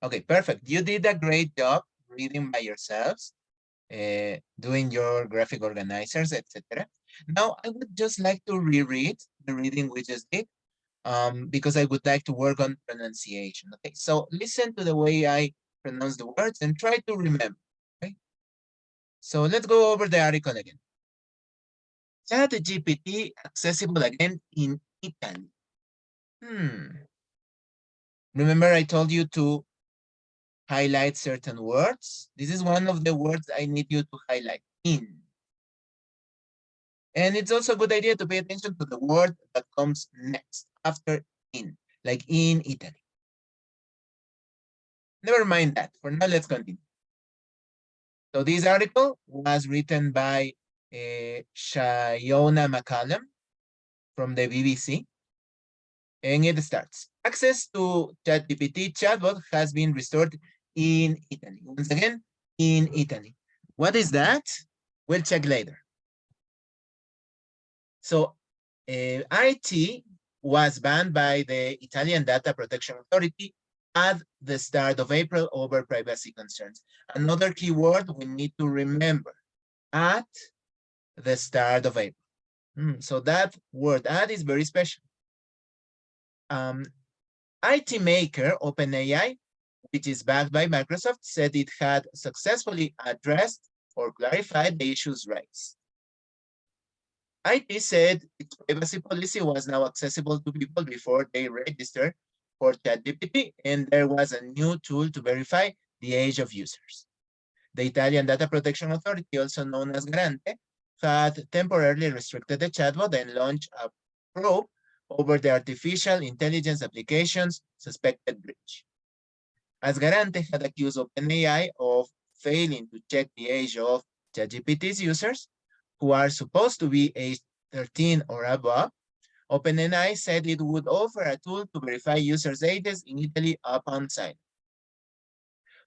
Okay, perfect. You did a great job reading by yourselves, doing your graphic organizers, etc. Now, I would just like to reread the reading we just did, because I would like to work on pronunciation. Okay, so listen to the way I pronounce the words and try to remember. Okay, so let's go over the article again. ChatGPT accessible again in Italy. Remember I told you to highlight certain words? This is one of the words I need you to highlight, in. And it's also a good idea to pay attention to the word that comes next after in, like in Italy. Never mind that. For now, let's continue. So this article was written by Shayona McCallum from the BBC. And it starts. Access to ChatGPT chatbot has been restored in Italy. Once again, in Italy. What is that? We'll check later. So IT was banned by the Italian Data Protection Authority at the start of April over privacy concerns. Another keyword we need to remember, at the start of April. So that word at is very special. IT maker OpenAI, which is backed by Microsoft, said it had successfully addressed or clarified the issues raised. IT said its privacy policy was now accessible to people before they register for ChatGPT, and there was a new tool to verify the age of users. The Italian Data Protection Authority, also known as Garante, had temporarily restricted the chatbot and launched a probe over the artificial intelligence application's suspected breach. As Garante had accused OpenAI of failing to check the age of ChatGPT's users, who are supposed to be age 13 or above, OpenAI said it would offer a tool to verify users' ages in Italy upon sign.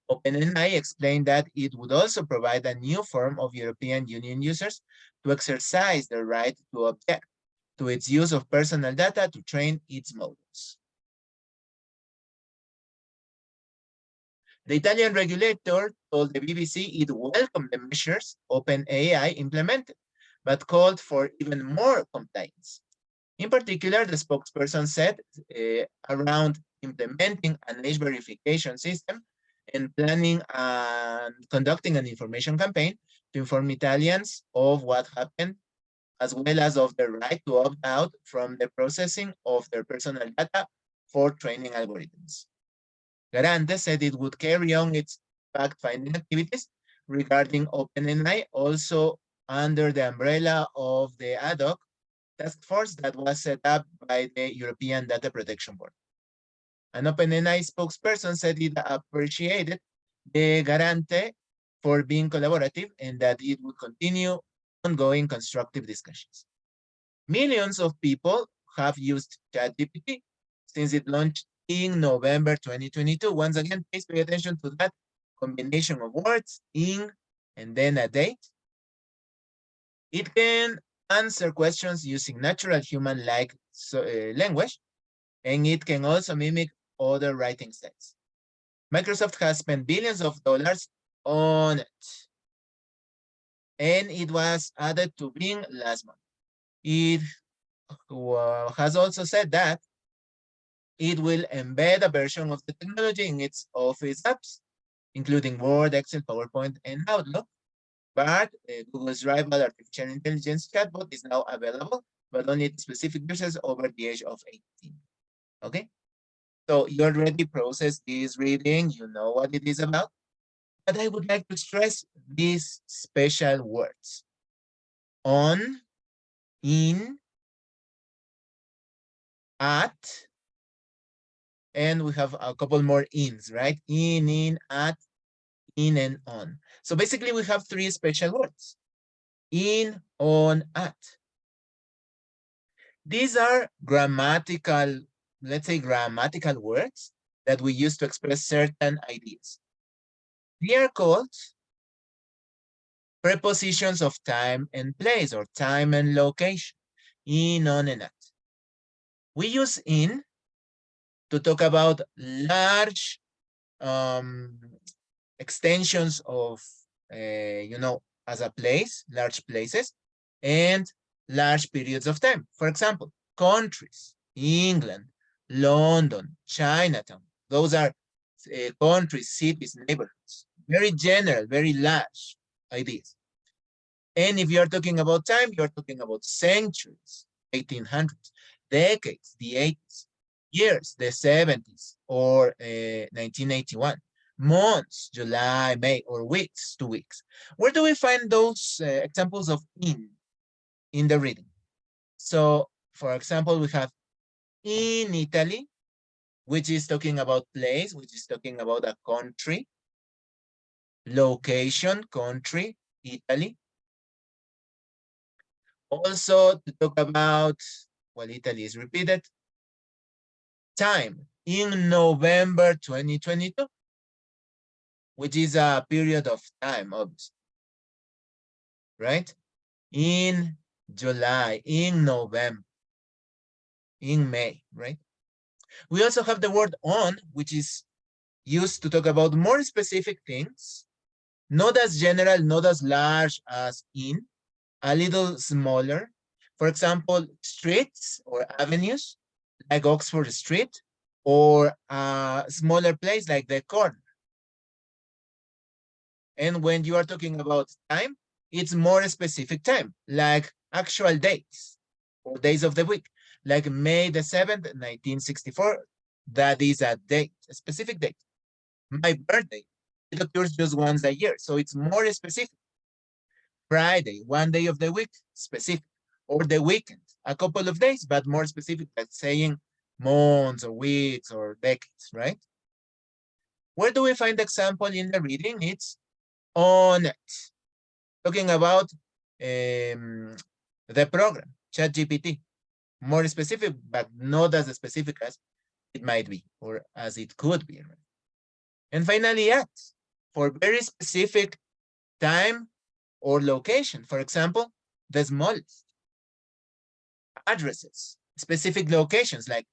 OpenAI explained that it would also provide a new form of European Union users to exercise their right to object to its use of personal data to train its models. The Italian regulator told the BBC it welcomed the measures OpenAI implemented, but called for even more compliance. In particular, the spokesperson said around implementing an age verification system and planning and conducting an information campaign to inform Italians of what happened, as well as of the right to opt out from the processing of their personal data for training algorithms. Garante said it would carry on its fact-finding activities regarding OpenAI, also under the umbrella of the ad hoc task force that was set up by the European Data Protection Board. An OpenAI spokesperson said it appreciated the Garante for being collaborative and that it would continue ongoing constructive discussions. Millions of people have used ChatGPT since it launched in November 2022. Once again, please pay attention to that combination of words, in, and then a date. It can answer questions using natural human-like language, and it can also mimic other writing styles. Microsoft has spent billions of dollars on it, and it was added to Bing last month. It has also said that it will embed a version of the technology in its Office apps, including Word, Excel, PowerPoint, and Outlook. But Google's rival artificial intelligence chatbot is now available, but only to specific users over the age of 18. Okay? So you already processed this reading, you know what it is about. But I would like to stress these special words. On, in, at, and we have a couple more ins, right? In, at, in, and on. So basically we have three special words. In, on, at. These are grammatical, let's say grammatical words that we use to express certain ideas. They are called prepositions of time and place, or time and location. In, on, and at. We use in to talk about large extensions of, as a place, large places, and large periods of time. For example, countries, England, London, Chinatown. Those are countries, cities, neighborhoods. Very general, very large ideas. And if you're talking about time, you're talking about centuries, 1800s, decades, the 80s, years, the 70s, or 1981, months, July, May, or weeks, 2 weeks. Where do we find those examples of in the reading? So, for example, we have in Italy, which is talking about place, which is talking about a country, location, country, Italy. Also, to talk about, well, Italy is repeated, time in November 2022, which is a period of time, obviously, right? In July, in November, in May, right? We also have the word on, which is used to talk about more specific things, not as general, not as large as in, a little smaller. For example, streets or avenues, like Oxford Street, or a smaller place like the corner. And when you are talking about time, it's more specific time, like actual dates or days of the week, like May the 7th, 1964. That is a date, a specific date. My birthday, it occurs just once a year, so it's more specific. Friday, one day of the week, specific. Or the weekend, a couple of days, but more specific, like saying months or weeks or decades, right? Where do we find the example in the reading? It's on it. Talking about the program, ChatGPT. More specific, but not as specific as it might be or as it could be. Right? And finally, at, for very specific time or location. For example, the smallest. Addresses, specific locations like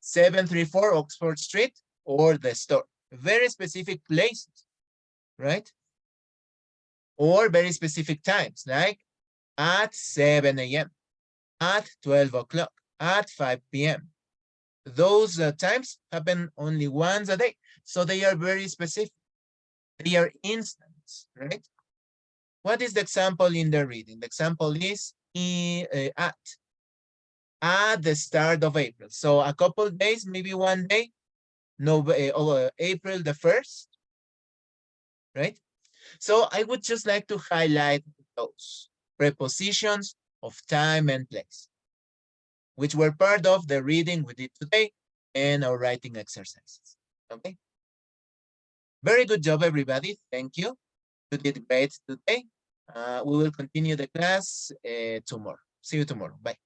734 Oxford Street or the store. Very specific places, right? Or very specific times, like at 7 a.m., at 12 o'clock, at 5 p.m. Those times happen only once a day. So they are very specific. They are instants, right? What is the example in the reading? The example is at the start of April. So a couple days, maybe one day, April the 1st, right? So I would just like to highlight those prepositions of time and place, which were part of the reading we did today and our writing exercises, okay? Very good job, everybody. Thank you. You did great today. We will continue the class tomorrow. See you tomorrow. Bye.